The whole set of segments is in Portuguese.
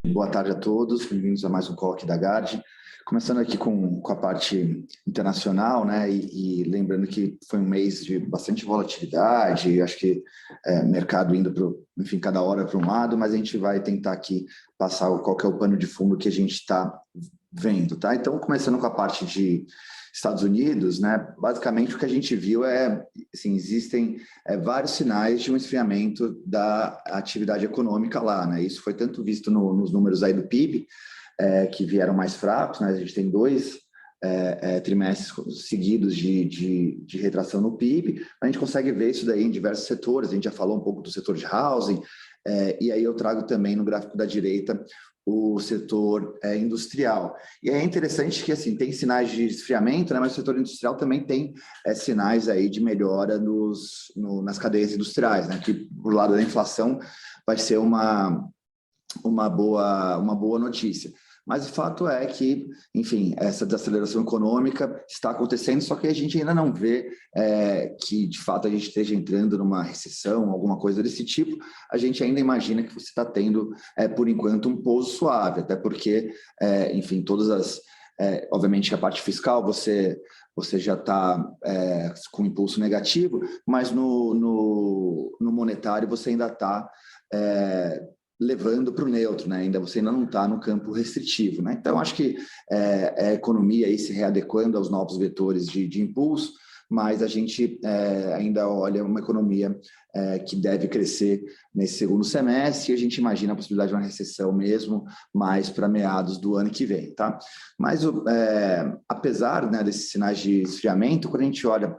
Boa tarde a todos, bem-vindos a mais um call aqui da Gard. Começando aqui com a parte internacional, né? E lembrando que foi um mês de bastante volatilidade, acho que mercado indo para, enfim, cada hora para um lado, mas a gente vai tentar aqui passar qual que é o pano de fundo que a gente está vendo, tá? Então, começando com a parte de Estados Unidos, né? Basicamente o que a gente viu assim, existem vários sinais de um esfriamento da atividade econômica lá, né? Isso foi tanto visto nos números aí do PIB, que vieram mais fracos, né? A gente tem dois trimestres seguidos de retração no PIB, a gente consegue ver isso daí em diversos setores, a gente já falou um pouco do setor de housing, e aí eu trago também no gráfico da direita o setor industrial. E é interessante que, assim, tem sinais de esfriamento, né, mas o setor industrial também tem sinais aí de melhora nas cadeias industriais, né, que, por lado da inflação, vai ser uma boa notícia. Mas o fato é que, enfim, essa desaceleração econômica está acontecendo, só que a gente ainda não vê que, de fato, a gente esteja entrando numa recessão, alguma coisa desse tipo. A gente ainda imagina que você está tendo, por enquanto, um pouso suave, até porque, enfim, obviamente, a parte fiscal você já está com impulso negativo, mas no monetário você ainda está levando para o neutro, né? Você ainda não está no campo restritivo, né? Então, acho que a economia aí se readequando aos novos vetores de impulso, mas a gente ainda olha uma economia que deve crescer nesse segundo semestre e a gente imagina a possibilidade de uma recessão mesmo mais para meados do ano que vem, tá? Mas, apesar, né, desses sinais de esfriamento, quando a gente olha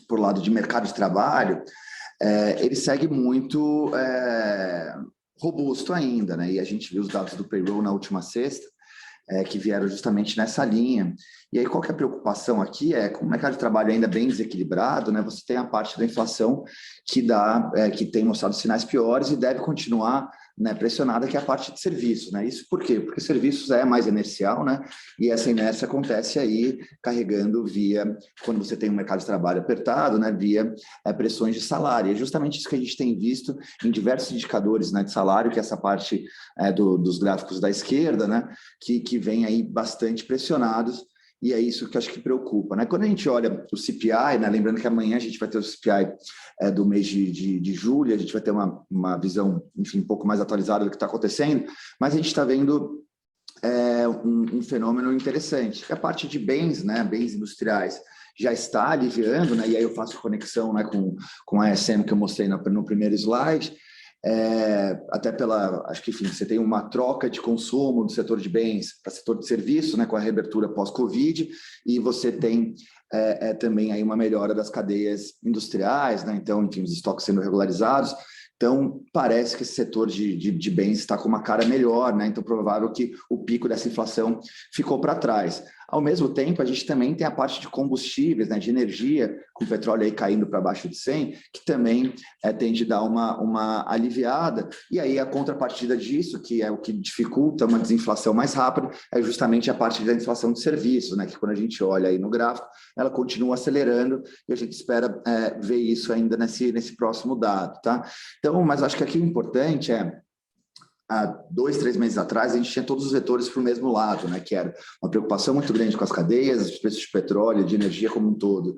por lado de mercado de trabalho, ele segue muito robusto ainda, né? E a gente viu os dados do payroll na última sexta, que vieram justamente nessa linha. E aí, qual que é a preocupação aqui? Com o mercado de trabalho ainda bem desequilibrado, né? Você tem a parte da inflação que tem mostrado sinais piores e deve continuar, né, pressionada, que é a parte de serviços, né? Isso por quê? Porque serviços é mais inercial, né? E essa inércia acontece aí carregando quando você tem um mercado de trabalho apertado, né? Via pressões de salário. E é justamente isso que a gente tem visto em diversos indicadores, né, de salário, que é essa parte dos gráficos da esquerda, né? Que vem aí bastante pressionados. E é isso que eu acho que preocupa, né? Quando a gente olha o CPI, né? Lembrando que amanhã a gente vai ter o CPI do mês de julho, a gente vai ter uma visão, enfim, um pouco mais atualizada do que está acontecendo, mas a gente está vendo um fenômeno interessante, que a parte de bens, né? Bens industriais, já está aliviando, né? E aí eu faço conexão, né, com a ESM que eu mostrei no primeiro slide, até acho que, enfim, você tem uma troca de consumo do setor de bens para setor de serviço, né, com a reabertura pós-Covid, e você tem também aí uma melhora das cadeias industriais, né, então, enfim, os estoques sendo regularizados. Então, parece que esse setor de bens está com uma cara melhor, né? Então, provável que o pico dessa inflação ficou para trás. Ao mesmo tempo, a gente também tem a parte de combustíveis, né, de energia, com o petróleo aí caindo para baixo de 100, que também tende a dar uma aliviada. E aí, a contrapartida disso, que é o que dificulta uma desinflação mais rápida, é justamente a parte da inflação de serviços, né? Que quando a gente olha aí no gráfico, ela continua acelerando e a gente espera ver isso ainda nesse próximo dado, tá? Então, mas acho que aqui o importante há 2, 3 meses atrás, a gente tinha todos os vetores para o mesmo lado, né? Que era uma preocupação muito grande com as cadeias, os preços de petróleo, de energia como um todo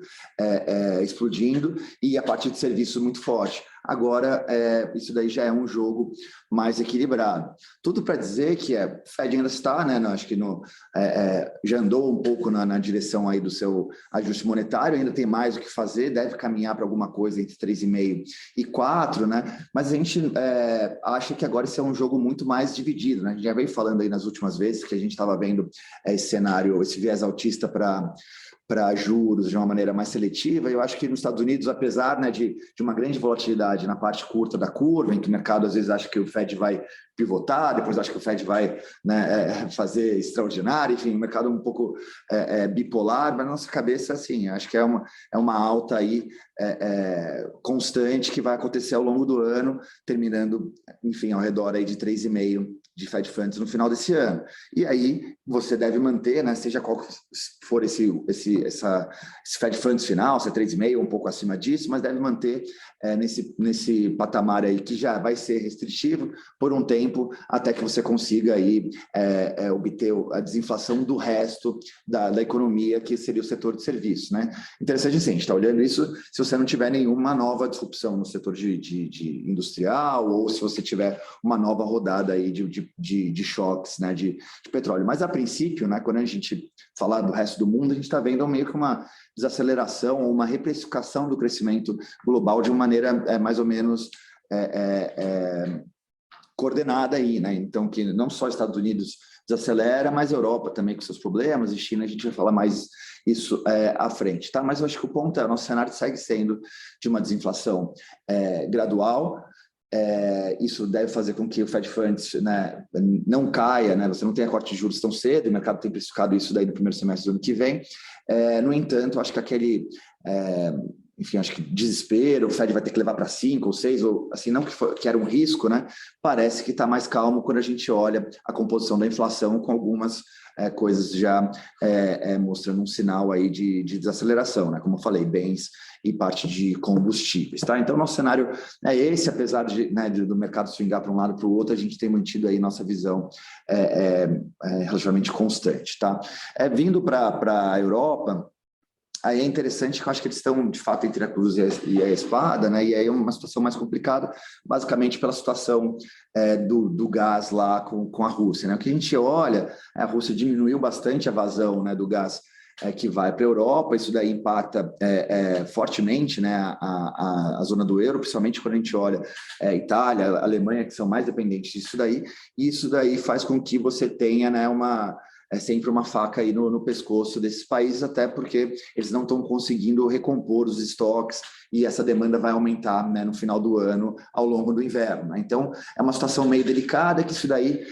explodindo, e a parte de serviços muito forte. Agora, isso daí já é um jogo mais equilibrado. Tudo para dizer que o Fed ainda está, né? Acho que já andou um pouco na direção aí do seu ajuste monetário, ainda tem mais o que fazer, deve caminhar para alguma coisa entre 3,5 e 4, né? Mas a gente acha que agora isso é um jogo muito mais dividido, né? A gente já veio falando aí nas últimas vezes que a gente estava vendo esse cenário, esse viés altista para juros de uma maneira mais seletiva. Eu acho que nos Estados Unidos, apesar, né, de uma grande volatilidade na parte curta da curva, em que o mercado às vezes acha que o Fed vai pivotar, depois acha que o Fed vai, né, fazer extraordinário, enfim, o mercado um pouco bipolar, mas na nossa cabeça, assim, acho que é uma alta aí constante que vai acontecer ao longo do ano, terminando, enfim, ao redor aí de 3,5 de Fed Funds no final desse ano. E aí, você deve manter, né, seja qual for esse Fed Funds final, se é 3,5 ou um pouco acima disso, mas deve manter nesse patamar aí que já vai ser restritivo por um tempo, até que você consiga aí obter a desinflação do resto da economia, que seria o setor de serviços, né? Interessante assim, a gente está olhando isso se você não tiver nenhuma nova disrupção no setor de industrial, ou se você tiver uma nova rodada aí de choques, né, de petróleo. Mas, a princípio, né, quando a gente falar do resto do mundo, a gente está vendo meio que uma desaceleração ou uma reprecificação do crescimento global de uma maneira mais ou menos coordenada aí, né? Então, que não só Estados Unidos desacelera, mas a Europa também com seus problemas, e China, a gente vai falar mais isso à frente, tá? Mas eu acho que o ponto é, o nosso cenário segue sendo de uma desinflação gradual. Isso deve fazer com que o Fed Funds, né, não caia, né? Você não tenha corte de juros tão cedo, o mercado tem precificado isso daí no primeiro semestre do ano que vem. No entanto, acho que enfim, acho que desespero, o Fed vai ter que levar para 5 ou 6, ou assim, não que era um risco, né? Parece que está mais calmo quando a gente olha a composição da inflação, com algumas coisas já mostrando um sinal aí de desaceleração, né? Como eu falei, bens e parte de combustíveis, tá? Então, nosso cenário é esse, apesar do mercado swingar para um lado para o outro, a gente tem mantido aí nossa visão relativamente constante, tá? Vindo para a Europa, aí é interessante que eu acho que eles estão, de fato, entre a cruz e a espada, né? E aí é uma situação mais complicada, basicamente pela situação do gás lá com a Rússia, né? O que a gente olha, a Rússia diminuiu bastante a vazão, né, do gás que vai para a Europa, isso daí impacta fortemente, né, a zona do euro, principalmente quando a gente olha Itália, Alemanha, que são mais dependentes disso daí, e isso daí faz com que você tenha, né, sempre uma faca aí no pescoço desses países, até porque eles não estão conseguindo recompor os estoques e essa demanda vai aumentar, né, no final do ano, ao longo do inverno, né? Então, é uma situação meio delicada, que isso daí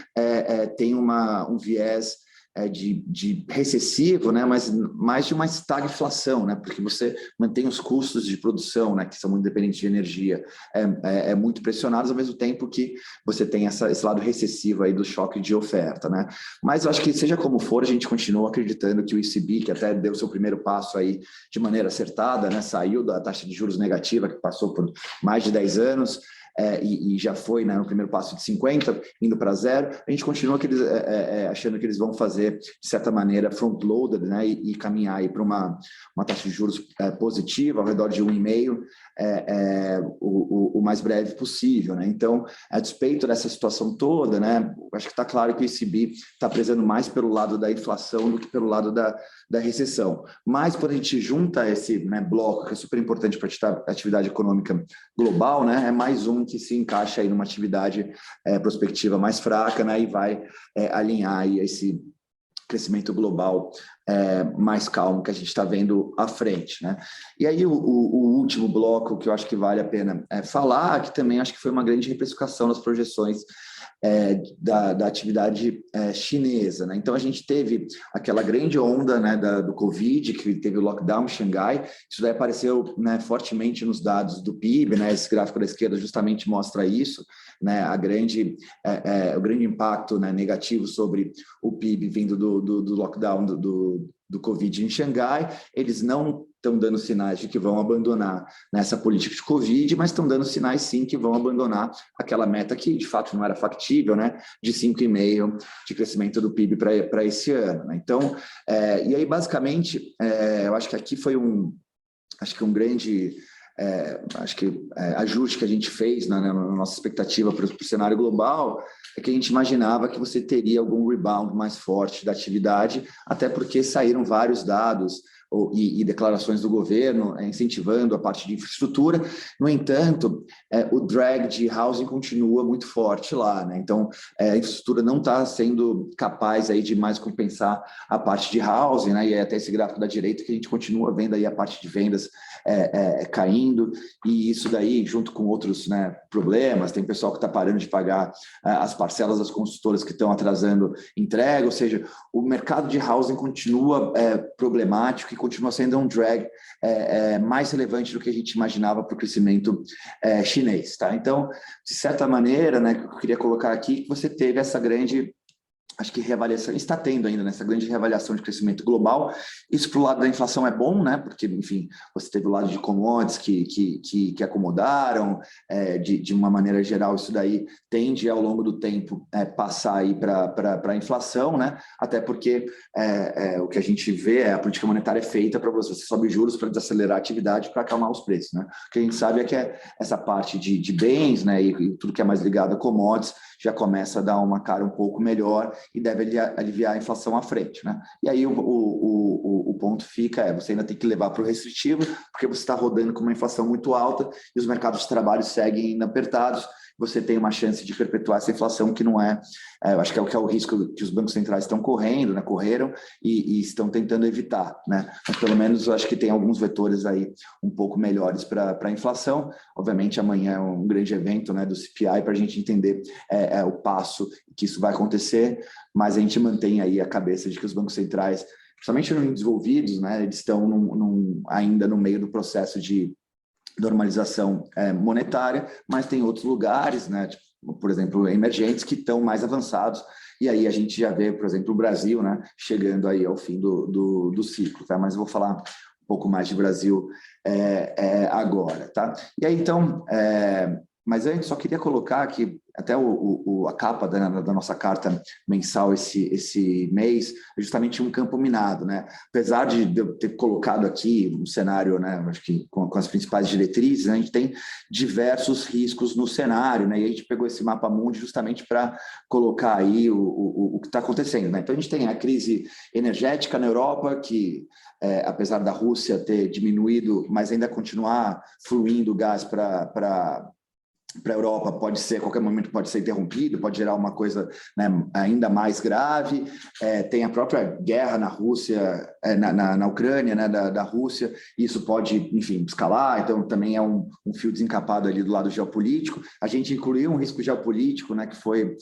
tem um viés de recessivo, né, mas mais de uma estagflação, né, porque você mantém os custos de produção, né, que são muito dependentes de energia, muito pressionados, ao mesmo tempo que você tem esse lado recessivo aí do choque de oferta, né. Mas eu acho que, seja como for, a gente continua acreditando que o ECB, que até deu seu primeiro passo aí de maneira acertada, né, saiu da taxa de juros negativa, que passou por mais de 10 anos, e já foi, né, no primeiro passo de 50, indo para zero, a gente continua achando que eles vão fazer, de certa maneira, front-loaded, né, e caminhar aí para uma taxa de juros positiva, ao redor de 1,5, o mais breve possível, né? Então, a despeito dessa situação toda, né, acho que está claro que o ECB está prezando mais pelo lado da inflação do que pelo lado da recessão. Mas, quando a gente junta esse, né, bloco, que é super importante para a atividade econômica global, né, é mais um que se encaixa aí numa atividade prospectiva mais fraca, né, e vai alinhar aí esse crescimento global mais calmo que a gente está vendo à frente, né? E aí o último bloco que eu acho que vale a pena falar, que também acho que foi uma grande reprecificação das projeções da atividade chinesa, né? Então, a gente teve aquela grande onda, né, do Covid, que teve o lockdown em Xangai, isso daí apareceu, né, fortemente nos dados do PIB, né? Esse gráfico da esquerda justamente mostra isso, né? O grande impacto, né, negativo sobre o PIB vindo do lockdown do Covid em Xangai. Eles não estão dando sinais de que vão abandonar nessa política de Covid, mas estão dando sinais, sim, que vão abandonar aquela meta que, de fato, não era factível, né, de 5,5% de crescimento do PIB para esse ano, né? Então, e aí, basicamente, eu acho que aqui foi um grande ajuste que a gente fez na nossa expectativa para o cenário global, é que a gente imaginava que você teria algum rebound mais forte da atividade, até porque saíram vários dados e declarações do governo incentivando a parte de infraestrutura. No entanto, o drag de housing continua muito forte lá, né? Então, a infraestrutura não está sendo capaz aí de mais compensar a parte de housing, né? E é até esse gráfico da direita que a gente continua vendo aí a parte de vendas caindo, e isso daí, junto com outros, né, problemas, tem pessoal que está parando de pagar as parcelas das construtoras que estão atrasando entrega, ou seja, o mercado de housing continua problemático e continua sendo um drag mais relevante do que a gente imaginava para o crescimento chinês, tá? Então, de certa maneira, né, que eu queria colocar aqui, que você teve essa grande acho que reavaliação está tendo ainda nessa grande reavaliação de crescimento global. Isso para o lado da inflação é bom, né? Porque, enfim, você teve o lado de commodities que acomodaram, de uma maneira geral, isso daí tende ao longo do tempo passar aí para a inflação, né? Até porque o que a gente vê é a política monetária é feita para você sobe juros para desacelerar a atividade para acalmar os preços, né? O que a gente sabe é que essa parte de bens, né, e tudo que é mais ligado a commodities já começa a dar uma cara um pouco melhor e deve aliviar a inflação à frente, né? E aí o ponto fica você ainda tem que levar para o restritivo, porque você está rodando com uma inflação muito alta e os mercados de trabalho seguem ainda apertados, você tem uma chance de perpetuar essa inflação que não eu acho que é o risco que os bancos centrais estão correndo, né, correram e estão tentando evitar, né? Mas pelo menos eu acho que tem alguns vetores aí um pouco melhores para a inflação. Obviamente amanhã é um grande evento, né, do CPI para a gente entender o passo que isso vai acontecer, mas a gente mantém aí a cabeça de que os bancos centrais, principalmente nos desenvolvidos, né, eles estão ainda no meio do processo de normalização monetária, mas tem outros lugares, né, tipo, por exemplo, emergentes, que estão mais avançados, e aí a gente já vê, por exemplo, o Brasil, né, chegando aí ao fim do ciclo, tá? Mas eu vou falar um pouco mais de Brasil agora, tá? E aí, então, mas antes só queria colocar que até a capa da nossa carta mensal esse mês é justamente um campo minado, né? Apesar de eu ter colocado aqui um cenário, né, acho que com as principais diretrizes, né, a gente tem diversos riscos no cenário, né? E a gente pegou esse mapa mundi justamente para colocar aí o que está acontecendo, né? Então a gente tem a crise energética na Europa, que apesar da Rússia ter diminuído, mas ainda continuar fluindo gás para a Europa, pode ser, a qualquer momento pode ser interrompido, pode gerar uma coisa, né, ainda mais grave. Tem a própria guerra na Rússia, na Ucrânia, né, da Rússia, isso pode, enfim, escalar, então também é um fio desencapado ali do lado geopolítico. A gente incluiu um risco geopolítico, né, que foi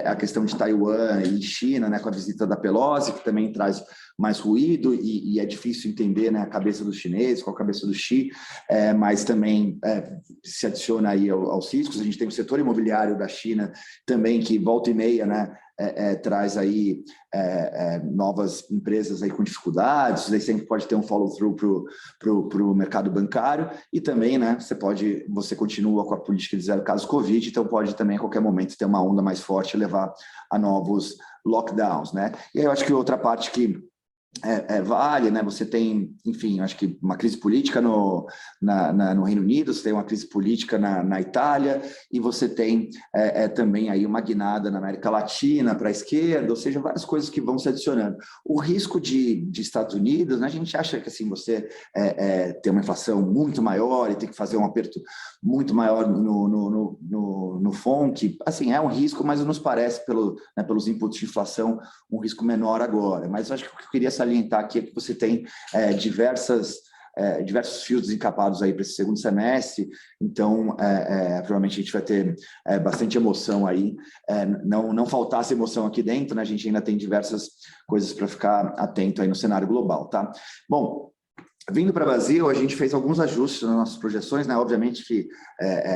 a questão de Taiwan e China, né, com a visita da Pelosi, que também traz mais ruído e é difícil entender, né, a cabeça dos chineses, com a cabeça do Xi, mas também se adiciona aí aos riscos. A gente tem o setor imobiliário da China também, que volta e meia, né, traz aí novas empresas aí com dificuldades, aí sempre pode ter um follow-through para o mercado bancário, e também, né, você continua com a política de zero casos Covid, então pode também a qualquer momento ter uma onda mais forte e levar a novos lockdowns, né? E aí eu acho que outra parte que vale, né? Você tem, enfim, acho que uma crise política no Reino Unido, você tem uma crise política na Itália, e você tem também aí uma guinada na América Latina para a esquerda, ou seja, várias coisas que vão se adicionando. O risco de Estados Unidos, né, a gente acha que assim, você tem uma inflação muito maior e tem que fazer um aperto muito maior no FONC, assim, é um risco, mas nos parece, pelos inputs de inflação, um risco menor agora. Mas acho que o que eu queria salientar aqui é que você tem diversos fios desencapados aí para esse segundo semestre, então provavelmente a gente vai ter bastante emoção aí, não faltasse emoção aqui dentro, né? A gente ainda tem diversas coisas para ficar atento aí no cenário global, tá? Bom, vindo para o Brasil, a gente fez alguns ajustes nas nossas projeções, né? Obviamente que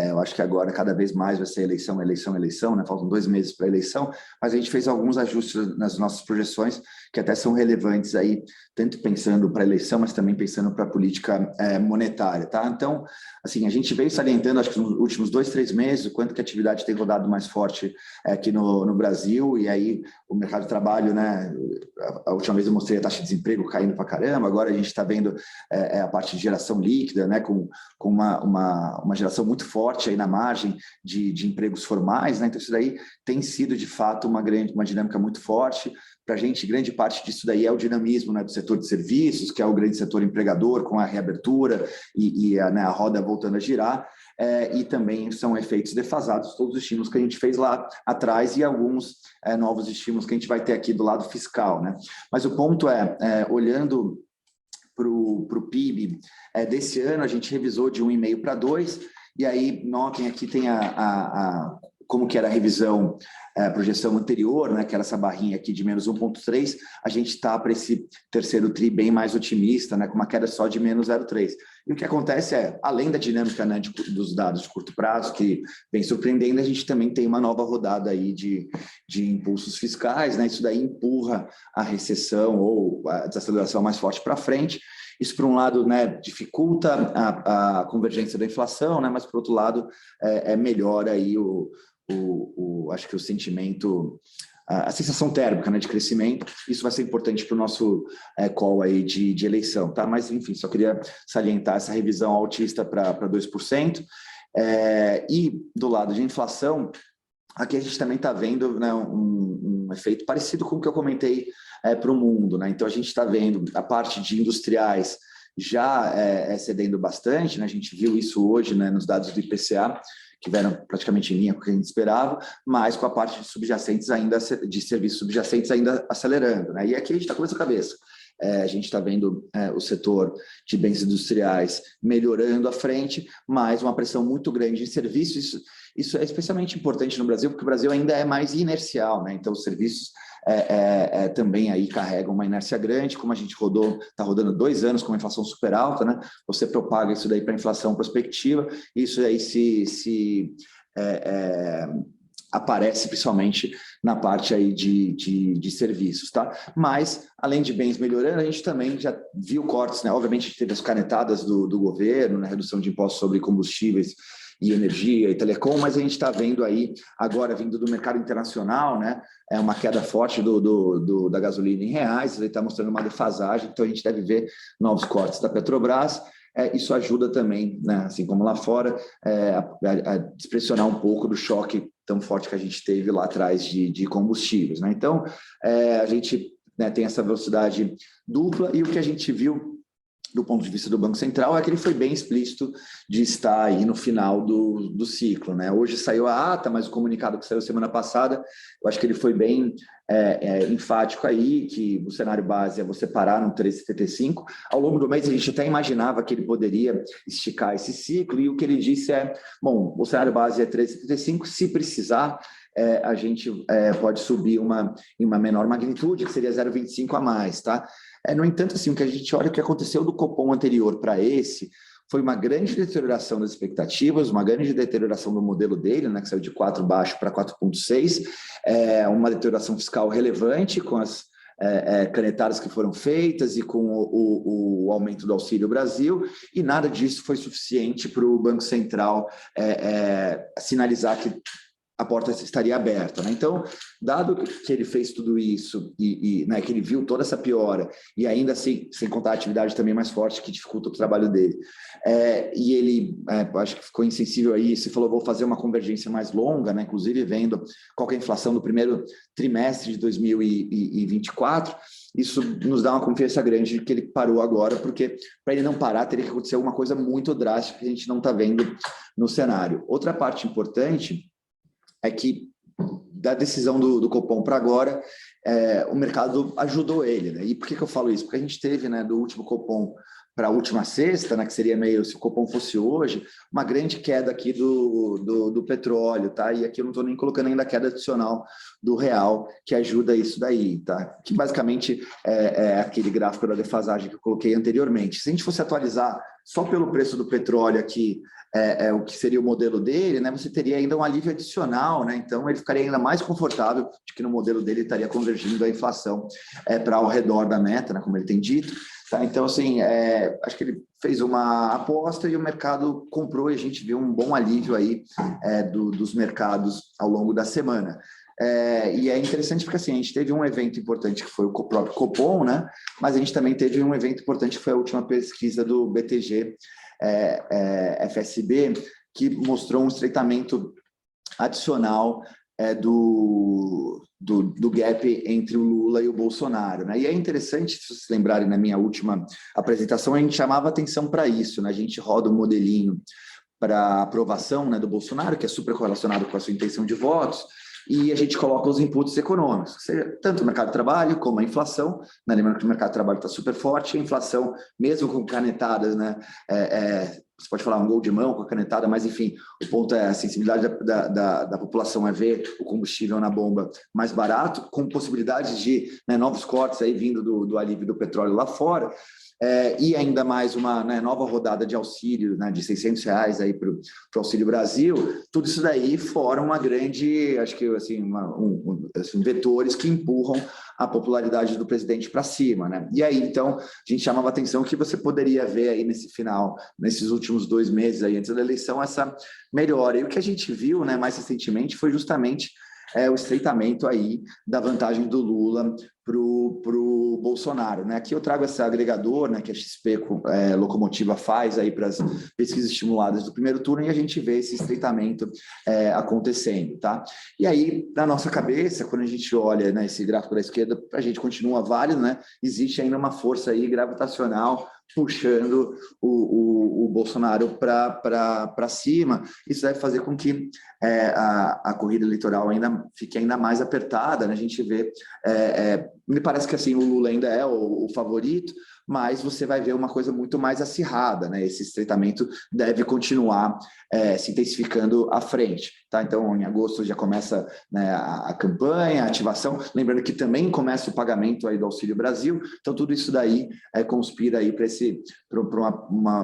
eu acho que agora cada vez mais vai ser eleição, né? Faltam 2 meses para a eleição, mas a gente fez alguns ajustes nas nossas projeções que até são relevantes aí, tanto pensando para a eleição, mas também pensando para a política monetária, tá? Então, assim, a gente veio salientando, acho que nos últimos 2, 3 meses, o quanto que a atividade tem rodado mais forte aqui no Brasil, e aí o mercado de trabalho, né? A última vez eu mostrei a taxa de desemprego caindo para caramba, agora a gente está vendo a parte de geração líquida, né, com uma geração muito forte aí na margem de empregos formais, né? Então isso daí tem sido de fato uma dinâmica muito forte. Para a gente, grande parte disso daí é o dinamismo, né, do setor de serviços, que é o grande setor empregador, com a reabertura né, a roda voltando a girar. E também são efeitos defasados, todos os estímulos que a gente fez lá atrás e alguns novos estímulos que a gente vai ter aqui do lado fiscal, né? Mas o ponto olhando para o PIB desse ano, a gente revisou de 1,5 para 2, e aí notem aqui tem como que era a revisão projeção anterior, né, que era essa barrinha aqui de menos 1,3, a gente está para esse terceiro TRI bem mais otimista, né, com uma queda só de menos 0,3. E o que acontece é, além da dinâmica, né, dos dados de curto prazo, que vem surpreendendo, a gente também tem uma nova rodada aí de impulsos fiscais, né, isso daí empurra a recessão ou a desaceleração mais forte para frente. Isso, por um lado, né, dificulta a convergência da inflação, né, mas, por outro lado, melhora aí acho que o sentimento, a sensação térmica, né, de crescimento. Isso vai ser importante para o nosso call aí de eleição, tá? Mas, enfim, só queria salientar essa revisão altista para 2%. E do lado de inflação, aqui a gente também está vendo, né, um efeito parecido com o que eu comentei para o mundo, né? Então, a gente está vendo a parte de industriais já cedendo bastante, né? A gente viu isso hoje, né, nos dados do IPCA, que vieram praticamente em linha com o que a gente esperava, mas com a parte de subjacentes ainda, de serviços subjacentes ainda acelerando, né? E aqui a gente está com essa cabeça. A gente está vendo o setor de bens industriais melhorando à frente, mas uma pressão muito grande em serviços. Isso é especialmente importante no Brasil, porque o Brasil ainda é mais inercial, né? Então, os serviços também aí carregam uma inércia grande, como a gente está rodando 2 anos com uma inflação super alta, né? Você propaga isso daí para a inflação prospectiva, isso aí aparece principalmente na parte aí de serviços, tá? Mas, além de bens melhorando, a gente também já viu cortes, né? Obviamente, a gente teve as canetadas do governo, né? Redução de impostos sobre combustíveis e energia e telecom, mas a gente está vendo aí, agora vindo do mercado internacional, né, uma queda forte da gasolina em reais, ele está mostrando uma defasagem, então a gente deve ver novos cortes da Petrobras. Isso ajuda também, né, assim como lá fora, a despressionar um pouco do choque tão forte que a gente teve lá atrás de combustíveis, né? Então, a gente, né, tem essa velocidade dupla, e o que a gente viu do ponto de vista do Banco Central é que ele foi bem explícito de estar aí no final do ciclo, né? Hoje saiu a ata, mas o comunicado que saiu semana passada, eu acho que ele foi bem enfático aí, que o cenário base é você parar no 13,75. Ao longo do mês a gente até imaginava que ele poderia esticar esse ciclo, e o que ele disse é, bom, o cenário base é 13,75, se precisar, a gente pode subir em uma menor magnitude, que seria 0,25 a mais, tá? No entanto, assim, o que a gente olha, o que aconteceu do Copom anterior para esse foi uma grande deterioração das expectativas, uma grande deterioração do modelo dele, né, que saiu de 4 baixo para 4,6, uma deterioração fiscal relevante com as canetadas que foram feitas e com o aumento do Auxílio Brasil, e nada disso foi suficiente para o Banco Central sinalizar que a porta estaria aberta, né? Então, dado que ele fez tudo isso né, que ele viu toda essa piora, e ainda assim, sem contar a atividade também mais forte que dificulta o trabalho dele, e ele, acho que ficou insensível a isso e falou, vou fazer uma convergência mais longa, né, inclusive vendo qual que é a inflação do primeiro trimestre de 2024, isso nos dá uma confiança grande de que ele parou agora, porque para ele não parar, teria que acontecer alguma coisa muito drástica que a gente não está vendo no cenário. Outra parte importante é que, da decisão do Copom para agora, o mercado ajudou ele, né? E por que eu falo isso? Porque a gente teve, né, do último Copom para a última sexta, né, que seria meio, se o Copom fosse hoje, uma grande queda aqui do petróleo, tá? E aqui eu não estou nem colocando ainda a queda adicional do real, que ajuda isso daí, tá? Que basicamente é aquele gráfico da defasagem que eu coloquei anteriormente. Se a gente fosse atualizar só pelo preço do petróleo aqui, o que seria o modelo dele, né, você teria ainda um alívio adicional, né? Então ele ficaria ainda mais confortável de que no modelo dele estaria convergindo a inflação para ao redor da meta, né, como ele tem dito. Tá? Então, assim, acho que ele fez uma aposta e o mercado comprou, e a gente viu um bom alívio aí dos mercados ao longo da semana. E é interessante porque, assim, a gente teve um evento importante que foi o próprio Copom, né? Mas a gente também teve um evento importante que foi a última pesquisa do BTG FSB, que mostrou um estreitamento adicional do gap entre o Lula e o Bolsonaro, né? E é interessante, se vocês lembrarem, na minha última apresentação, a gente chamava atenção para isso, né? A gente roda um modelinho para aprovação, né, do Bolsonaro, que é super correlacionado com a sua intenção de votos, e a gente coloca os inputs econômicos, seja tanto o mercado de trabalho como a inflação, né? Lembrando que o mercado de trabalho está super forte, a inflação, mesmo com canetadas, né, você pode falar um gol de mão com a canetada, mas enfim, o ponto é a sensibilidade da população é ver o combustível na bomba mais barato, com possibilidades de, né, novos cortes aí vindo do alívio do petróleo lá fora. E ainda mais uma, né, nova rodada de auxílio, né, de R$600 aí para o Auxílio Brasil, tudo isso daí fora uma grande, acho que assim, assim, vetores que empurram a popularidade do presidente para cima, né? E aí, então, a gente chamava a atenção que você poderia ver aí nesse final, nesses últimos 2 meses aí antes da eleição, essa melhora. E o que a gente viu, né, mais recentemente foi justamente o estreitamento aí da vantagem do Lula para o Bolsonaro, né? Aqui eu trago esse agregador, né, que a XP Locomotiva faz aí para as pesquisas estimuladas do primeiro turno, e a gente vê esse estreitamento acontecendo, tá? E aí, na nossa cabeça, quando a gente olha, né, esse gráfico da esquerda, a gente continua válido, né? Existe ainda uma força aí gravitacional puxando o Bolsonaro para cima. Isso deve fazer com que a corrida eleitoral ainda fique ainda mais apertada, né? A gente vê, me parece que assim, o Lula ainda é o favorito, mas você vai ver uma coisa muito mais acirrada, né? Esse estreitamento deve continuar se intensificando à frente, tá? Então, em agosto já começa, né, a campanha, a ativação, lembrando que também começa o pagamento aí do Auxílio Brasil, então tudo isso daí conspira aí para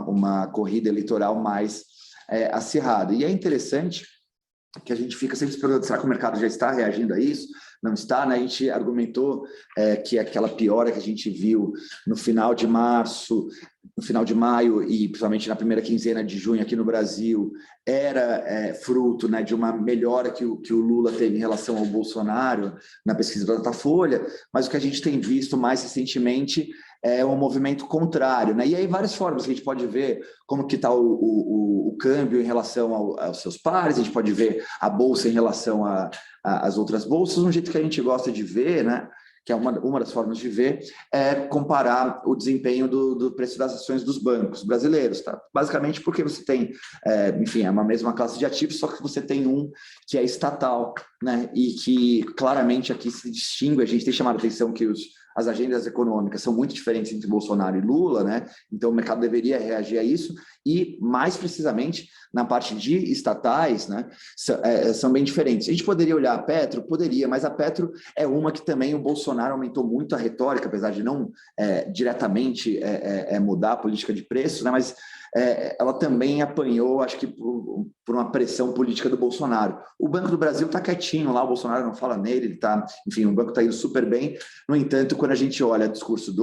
uma corrida eleitoral mais acirrada. E é interessante que a gente fica sempre se perguntando, será que o mercado já está reagindo a isso? Não está, né? A gente argumentou que aquela piora que a gente viu no final de março, no final de maio e principalmente na primeira quinzena de junho aqui no Brasil era fruto, né, de uma melhora que o Lula teve em relação ao Bolsonaro na pesquisa da Datafolha, mas o que a gente tem visto mais recentemente é um movimento contrário, né? E aí várias formas que a gente pode ver como que está o câmbio em relação aos seus pares, a gente pode ver a bolsa em relação às outras bolsas, um jeito que a gente gosta de ver, né? Que é uma das formas de ver, é comparar o desempenho do preço das ações dos bancos brasileiros, tá? Basicamente porque você tem, enfim, é uma mesma classe de ativos, só que você tem um que é estatal, né? E que claramente aqui se distingue, a gente tem chamado a atenção que as agendas econômicas são muito diferentes entre Bolsonaro e Lula, né? Então o mercado deveria reagir a isso e, mais precisamente, na parte de estatais, né, são bem diferentes. A gente poderia olhar a Petro? Poderia, mas a Petro é uma que também o Bolsonaro aumentou muito a retórica, apesar de não diretamente mudar a política de preços, né, mas ela também apanhou, acho que por uma pressão política do Bolsonaro. O Banco do Brasil está quietinho lá, o Bolsonaro não fala nele, ele tá, enfim, o banco está indo super bem. No entanto, quando a gente olha o discurso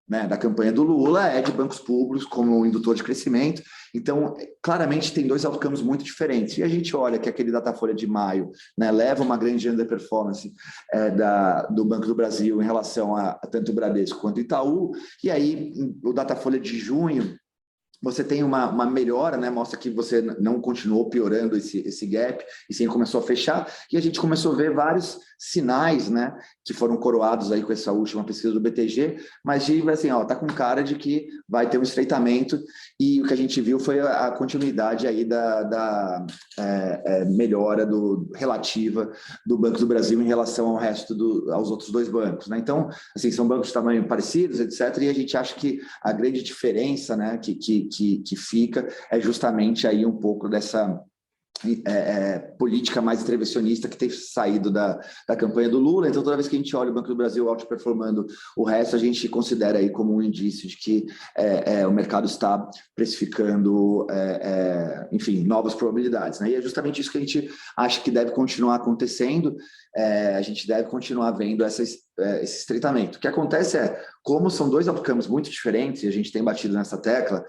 da campanha do Lula, é de bancos públicos como indutor de crescimento. Então, claramente tem dois outcomes muito diferentes. E a gente olha que aquele Datafolha de maio, né, leva uma grande underperformance do Banco do Brasil em relação a tanto o Bradesco quanto o Itaú, e aí o Datafolha de junho, você tem uma melhora, né? Mostra que você não continuou piorando esse gap, e sim começou a fechar, e a gente começou a ver vários sinais, né, que foram coroados aí com essa última pesquisa do BTG, mas de, assim, ó, tá com cara de que vai ter um estreitamento, e o que a gente viu foi a continuidade aí da melhora relativa do Banco do Brasil em relação ao resto aos outros dois bancos, né? Então, assim, são bancos de tamanho parecidos, etc., e a gente acha que a grande diferença, né, que fica é justamente aí um pouco dessa política mais intervencionista que tem saído da campanha do Lula. Então, toda vez que a gente olha o Banco do Brasil outperformando o resto, a gente considera aí como um indício de que o mercado está precificando, enfim, novas probabilidades, né? E é justamente isso que a gente acha que deve continuar acontecendo. A gente deve continuar vendo esse estreitamento. O que acontece como são dois outcomes muito diferentes, e a gente tem batido nessa tecla,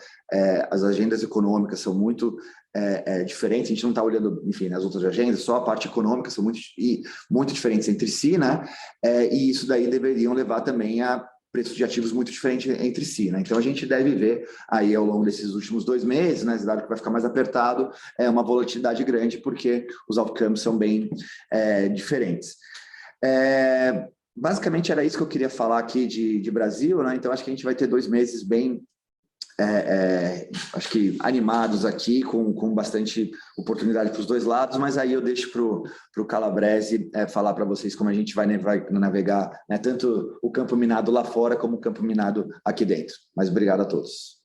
as agendas econômicas são muito diferentes, a gente não está olhando, enfim, nas outras agendas, só a parte econômica são muito diferentes entre si, né? E isso daí deveriam levar também a preços de ativos muito diferentes entre si, né? Então a gente deve ver aí ao longo desses últimos 2 meses, né, dado que vai ficar mais apertado, uma volatilidade grande, porque os outcomes são bem diferentes. Basicamente era isso que eu queria falar aqui de Brasil, né? Então acho que a gente vai ter 2 meses bem acho que animados aqui, com bastante oportunidade para os dois lados, mas aí eu deixo para o Calabrese falar para vocês como a gente vai navegar, né, tanto o campo minado lá fora como o campo minado aqui dentro. Mas obrigado a todos.